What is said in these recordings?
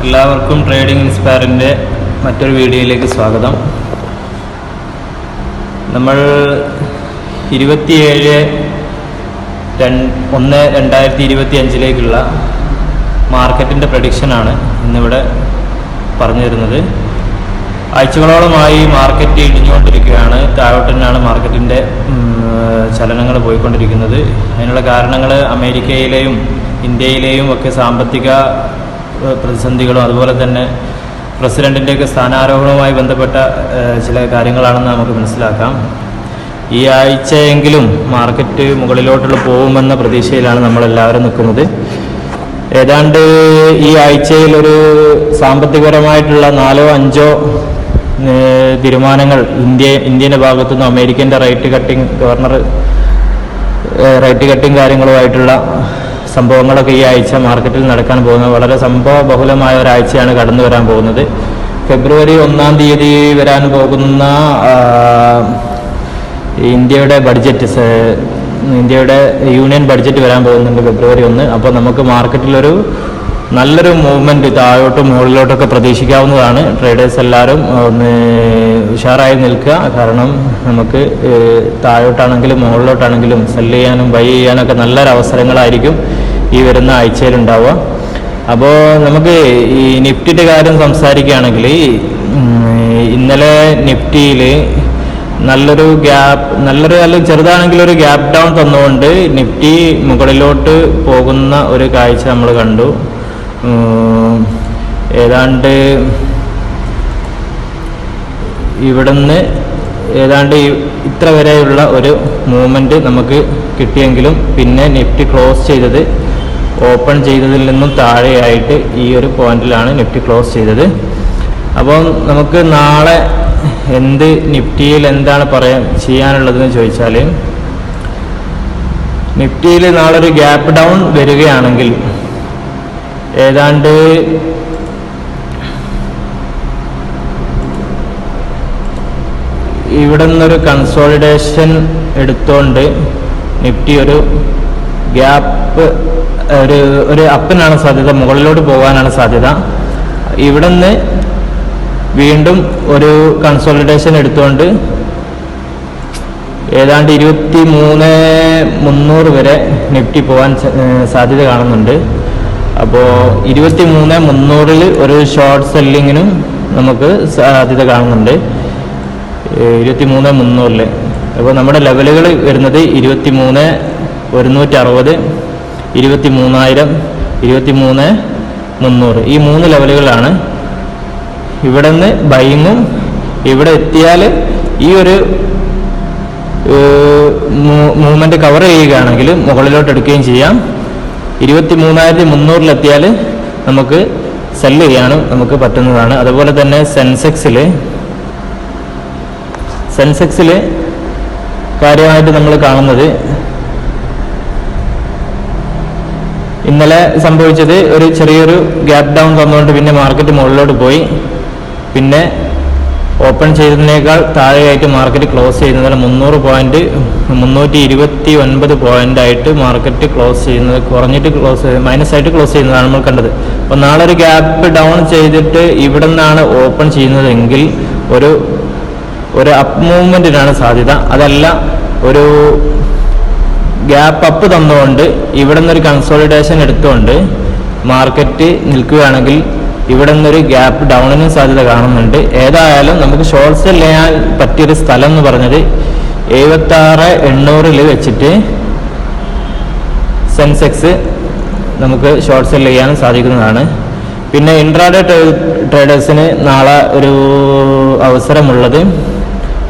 എല്ലാവർക്കും ട്രേഡിംഗ് ഇൻസ്പയറിൻ്റെ മറ്റൊരു വീഡിയോയിലേക്ക് സ്വാഗതം. നമ്മൾ 27/1/2025 മാർക്കറ്റിൻ്റെ പ്രഡിക്ഷനാണ് ഇന്നിവിടെ പറഞ്ഞു തരുന്നത്. ആഴ്ചകളോളമായി മാർക്കറ്റ് ഇടിഞ്ഞുകൊണ്ടിരിക്കുകയാണ്. താഴോട്ട് തന്നെയാണ് മാർക്കറ്റിൻ്റെ ചലനങ്ങൾ പോയിക്കൊണ്ടിരിക്കുന്നത്. അതിനുള്ള കാരണങ്ങൾ അമേരിക്കയിലെയും ഇന്ത്യയിലെയും ഒക്കെ സാമ്പത്തിക പ്രതിസന്ധികളും അതുപോലെ തന്നെ പ്രസിഡന്റിൻ്റെയൊക്കെ സ്ഥാനാരോഹണവുമായി ബന്ധപ്പെട്ട ചില കാര്യങ്ങളാണെന്ന് നമുക്ക് മനസ്സിലാക്കാം. ഈ ആഴ്ചയെങ്കിലും മാർക്കറ്റ് മുകളിലോട്ടുള്ള പോകുമെന്ന പ്രതീക്ഷയിലാണ് നമ്മളെല്ലാവരും നിൽക്കുന്നത്. ഏതാണ്ട് ഈ ആഴ്ചയിൽ ഒരു സാമ്പത്തികപരമായിട്ടുള്ള 4-5 തീരുമാനങ്ങൾ ഇന്ത്യൻ്റെ ഭാഗത്തുനിന്ന് അമേരിക്കൻ്റെ റേറ്റ് കട്ടിങ് കാര്യങ്ങളുമായിട്ടുള്ള സംഭവങ്ങളൊക്കെ ഈ ആഴ്ച മാർക്കറ്റിൽ നടക്കാൻ പോകുന്നത്. വളരെ സംഭവ ബഹുലമായ ഒരാഴ്ചയാണ് കടന്നു വരാൻ പോകുന്നത്. ഫെബ്രുവരി 1-ാം തീയതി വരാൻ പോകുന്ന ഇന്ത്യയുടെ യൂണിയൻ ബഡ്ജറ്റ് വരാൻ പോകുന്നുണ്ട് ഫെബ്രുവരി 1. അപ്പോൾ നമുക്ക് മാർക്കറ്റിലൊരു നല്ലൊരു മൂവ്മെൻറ്റ് താഴോട്ടും മുകളിലോട്ടൊക്കെ പ്രതീക്ഷിക്കാവുന്നതാണ്. ട്രേഡേഴ്സ് എല്ലാവരും ഒന്ന് ഉഷാറായി നിൽക്കുക. കാരണം നമുക്ക് താഴോട്ടാണെങ്കിലും മുകളിലോട്ടാണെങ്കിലും സെല് ചെയ്യാനും ബൈ ചെയ്യാനൊക്കെ നല്ലൊരു അവസരങ്ങളായിരിക്കും ഈ വരുന്ന ആഴ്ചയിലുണ്ടാവുക. അപ്പോൾ നമുക്ക് ഈ നിഫ്റ്റിയുടെ കാര്യം സംസാരിക്കുകയാണെങ്കിൽ ഇന്നലെ നിഫ്റ്റിയിൽ അല്ലെങ്കിൽ ചെറുതാണെങ്കിലും ഒരു ഗ്യാപ്പ് ഡൗൺ തന്നുകൊണ്ട് നിഫ്റ്റി മുകളിലോട്ട് പോകുന്ന ഒരു കാഴ്ച നമ്മൾ കണ്ടു. ഏതാണ്ട് ഇവിടുന്ന് ഏതാണ്ട് ഇത്ര വരെയുള്ള ഒരു മൂവ്മെൻറ്റ് നമുക്ക് കിട്ടിയെങ്കിലും പിന്നെ നിഫ്റ്റി ക്ലോസ് ചെയ്തത് ഓപ്പൺ ചെയ്തതിൽ നിന്നും താഴെയായിട്ട് ഈ ഒരു പോയിന്റിലാണ് നിഫ്റ്റി ക്ലോസ് ചെയ്തത്. അപ്പം നമുക്ക് നാളെ നിഫ്റ്റിയിൽ എന്താണ് ചെയ്യാനുള്ളതെന്ന് ചോദിച്ചാൽ, നിഫ്റ്റിയിൽ നാളെ ഒരു ഗ്യാപ്പ് ഡൗൺ വരികയാണെങ്കിൽ ഏതാണ്ട് ഇവിടെ നിന്നൊരു കൺസോളിഡേഷൻ എടുത്തുകൊണ്ട് നിഫ്റ്റി ഒരു ഗ്യാപ്പ് ഒരു അപ്പിനാണ് സാധ്യത, മുകളിലോട്ട് പോകാനാണ് സാധ്യത. ഇവിടെ നിന്ന് വീണ്ടും ഒരു കൺസോളിഡേഷൻ എടുത്തുകൊണ്ട് ഏതാണ്ട് 23,300 വരെ നിഫ്റ്റി പോകാൻ സാധ്യത കാണുന്നുണ്ട്. അപ്പോൾ 23,300 ഒരു ഷോർട്ട് സെല്ലിങ്ങിനും നമുക്ക് സാധ്യത കാണുന്നുണ്ട്. 23,300. അപ്പോൾ നമ്മുടെ ലെവലുകൾ വരുന്നത് 23,160, 23,000, 23,300 ഈ 3 ലെവലുകളാണ്. ഇവിടെ നിന്ന് ബൈങ്ങും ഇവിടെ എത്തിയാൽ ഈ ഒരു മൂവ്മെന്റ് കവർ ചെയ്യുകയാണെങ്കിൽ മുകളിലോട്ട് എടുക്കുകയും ചെയ്യാം. 23,300 എത്തിയാൽ നമുക്ക് സെല്ല് ചെയ്യാനും നമുക്ക് പറ്റുന്നതാണ്. അതുപോലെ തന്നെ സെൻസെക്സിൽ കാര്യമായിട്ട് നമ്മൾ കാണുന്നത് ഇന്നലെ സംഭവിച്ചത് ഒരു ചെറിയൊരു ഗ്യാപ്പ് ഡൗൺ തന്നുകൊണ്ട് പിന്നെ മാർക്കറ്റ് മുകളിലോട്ട് പോയി. പിന്നെ ഓപ്പൺ ചെയ്തതിനേക്കാൾ താഴെയായിട്ട് മാർക്കറ്റ് ക്ലോസ് ചെയ്യുന്നതിന് 329 പോയിന്റ് മാർക്കറ്റ് ക്ലോസ് ചെയ്യുന്നത് കുറഞ്ഞിട്ട് മൈനസായിട്ട് ക്ലോസ് ചെയ്യുന്നതാണ് നമ്മൾ കണ്ടത്. അപ്പോൾ നാളെ ഒരു ഗ്യാപ്പ് ഡൗൺ ചെയ്തിട്ട് ഇവിടെ നിന്നാണ് ഓപ്പൺ ചെയ്യുന്നതെങ്കിൽ ഒരു അപ്പ് മൂവ്മെന്റിനാണ് സാധ്യത. അതല്ല ഒരു ഗ്യാപ്പ് അപ്പ് തന്നുകൊണ്ട് ഇവിടെ നിന്നൊരു കൺസോളിഡേഷൻ എടുത്തുകൊണ്ട് മാർക്കറ്റ് നിൽക്കുകയാണെങ്കിൽ ഇവിടെ നിന്നൊരു ഗ്യാപ്പ് ഡൗണിനും സാധ്യത കാണുന്നുണ്ട്. ഏതായാലും നമുക്ക് ഷോർട്ട് സെൽ ചെയ്യാൻ പറ്റിയൊരു സ്ഥലം എന്ന് പറഞ്ഞത് 76,800 വെച്ചിട്ട് സെൻസെക്സ് നമുക്ക് ഷോർട്ട് സെൽ ചെയ്യാനും സാധിക്കുന്നതാണ്. പിന്നെ ഇൻട്രാഡേ ട്രേഡേഴ്സിന് നാളെ ഒരു അവസരമുള്ളത്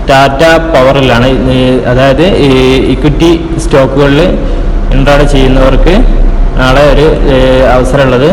ടാറ്റ പവറിലാണ്. അതായത് ഈ ഇക്വിറ്റി സ്റ്റോക്കുകളിൽ ഇൻട്രാഡേ ചെയ്യുന്നവർക്ക് നാളെ ഒരു അവസരമുള്ളത്